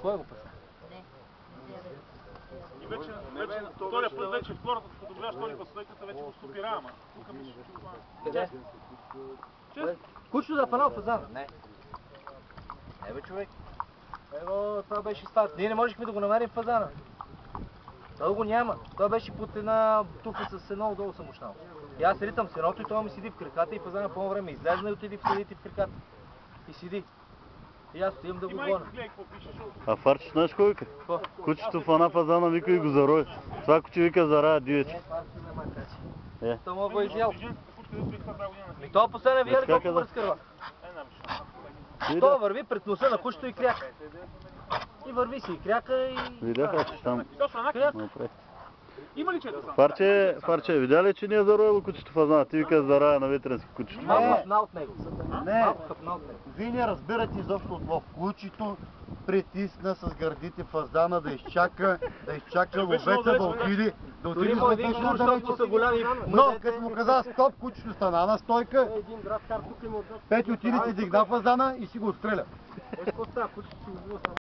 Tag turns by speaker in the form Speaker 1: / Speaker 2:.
Speaker 1: Кой го пъсна?
Speaker 2: И вече втория път, вече втората, като гледаш втори път стойката, вече го стопира, ама тук мисля, че това...
Speaker 1: Къде?
Speaker 2: Чест?
Speaker 1: Кучето да фанал фазана? Не. Не бе, човек. Ево, това беше старт. Ние не можехме да го намерим в фазана. Това го няма. Това беше под една туфа с едно отдолу съм ушнал. И аз ритам с едното и това ми седи в краката и фазана по време излезна и отиди в седите в краката. И седи. И аз отивам да го гоня.
Speaker 3: А Фарче знаеш кой вика? Кучето фана фазана вика и го зарой. Това куче вика зарая дивече.
Speaker 1: Е. То мога го изял. И то последна вие ли колко върскърва? То върви пред носа на кучето и кряка. И върви си и кряка и...
Speaker 3: Видяха, че там
Speaker 2: напред. Има ли чета сам?
Speaker 3: Фарче, видя ли, че не е зароило кучето фазана? Ти вика зарая на ветренски кучето.
Speaker 1: Малко хъпна от него.
Speaker 4: Не, вие не разбирате изобщо от лов. Кучето притисна с гърдите фазана да изчака ловеца да отиде с ловеца далече. Но, като му каза стоп, кучето стана на стойка, Петю отиде си дигна фазана и си го отстреля.